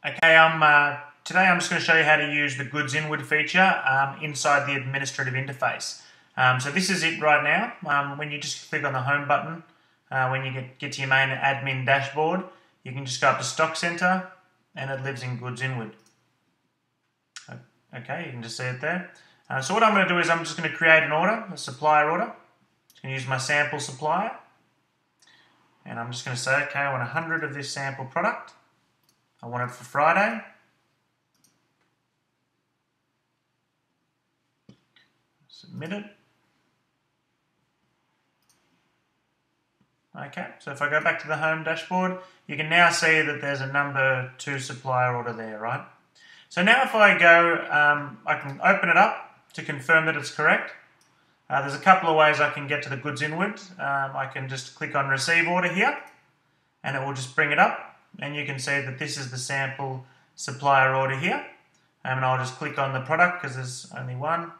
Okay, today I'm just going to show you how to use the goods inward feature inside the administrative interface. So this is it right now. When you just click on the home button, when you get to your main admin dashboard, you can just go up to Stock Center and it lives in goods inward. Okay, you can just see it there. So what I'm going to do is I'm just going to create an order, a supplier order. I'm just going to use my sample supplier. And I'm just going to say, okay, I want 100 of this sample product. I want it for Friday. Submit it. Okay, so if I go back to the home dashboard, you can now see that there's a number 2 supplier order there, right? So now if I go, I can open it up to confirm that it's correct. There's a couple of ways I can get to the goods inward. I can just click on receive order here and it will just bring it up. And you can see that this is the sample supplier order here. And I'll just click on the product because there's only one.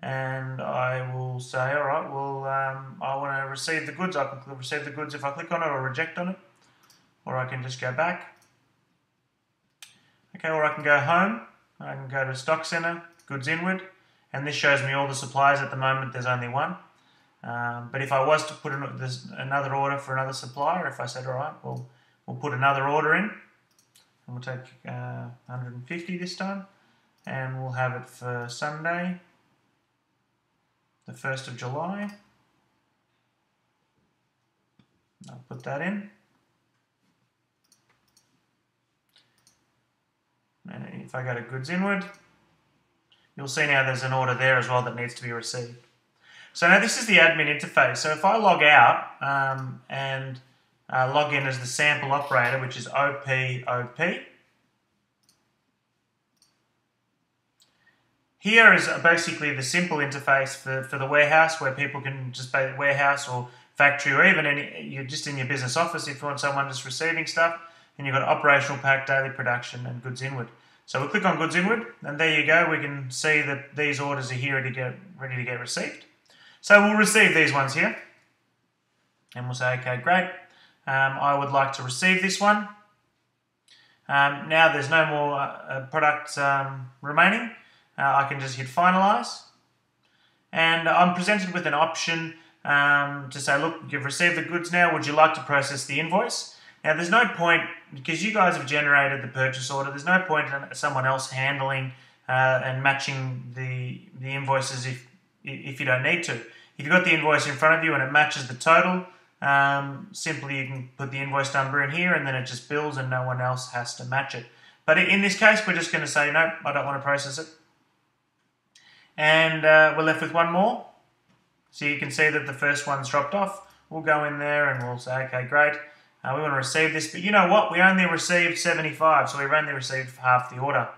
And I will say, all right, well, I want to receive the goods. I can receive the goods if I click on it or reject on it. Or I can just go back. Okay, or I can go home. I can go to Stock Center, goods inward. And this shows me all the suppliers. At the moment, there's only one. But if I was to put another order for another supplier, if I said, all right, well, we'll put another order in, and we'll take 150 this time, and we'll have it for Sunday, the 1st of July. I'll put that in. And if I go to goods inward, you'll see now there's an order there as well that needs to be received. So now this is the admin interface. So if I log out and log in as the sample operator, which is OP. Here is basically the simple interface for the warehouse, where people can just pay warehouse or factory, or even you're just in your business office if you want someone just receiving stuff. And you've got operational pack, daily production, and goods inward. So we'll click on goods inward, and there you go. We can see that these orders are here ready to get received. So we'll receive these ones here, and we'll say, okay, great. I would like to receive this one. Now there's no more products remaining. I can just hit finalize. And I'm presented with an option to say, look, you've received the goods now. Would you like to process the invoice? Now there's no point, because you guys have generated the purchase order, there's no point in someone else handling and matching the invoices if you don't need to. If you've got the invoice in front of you and it matches the total, simply you can put the invoice number in here and then it just bills and no one else has to match it. But in this case, we're just going to say, no, I don't want to process it. And we're left with one more. So you can see that the first one's dropped off. We'll go in there and we'll say, okay, great. We want to receive this, but you know what? We only received 75, so we've only received half the order.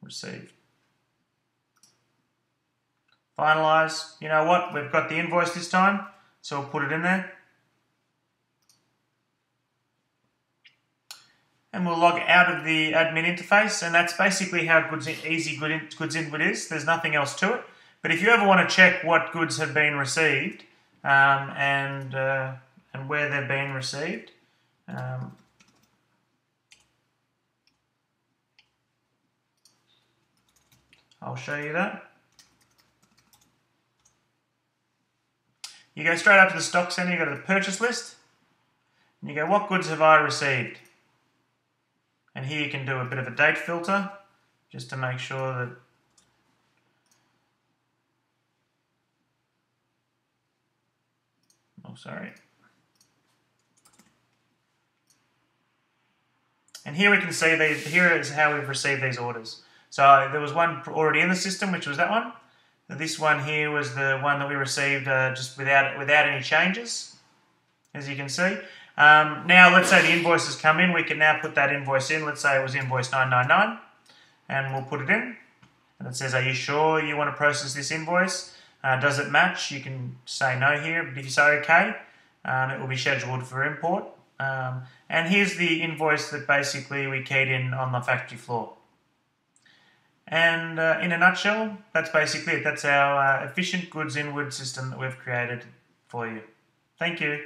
Received. Finalize. You know what? We've got the invoice this time, so we'll put it in there. And we'll log out of the admin interface, and that's basically how easy goods inward is. There's nothing else to it. But if you ever want to check what goods have been received and where they've been received, I'll show you that. You go straight up to the stock center, you go to the purchase list, and you go, what goods have I received? And here you can do a bit of a date filter, just to make sure that And here we can see these. Here is how we've received these orders. So there was one already in the system, which was that one. This one here was the one that we received just without any changes, as you can see. Now, let's say the invoice has come in. We can now put that invoice in. Let's say it was invoice 999, and we'll put it in. And it says, are you sure you want to process this invoice? Does it match? You can say no here, but if you say okay, it will be scheduled for import. And here's the invoice that basically we keyed in on the factory floor. And in a nutshell, that's basically it. That's our efficient goods inward system that we've created for you. Thank you.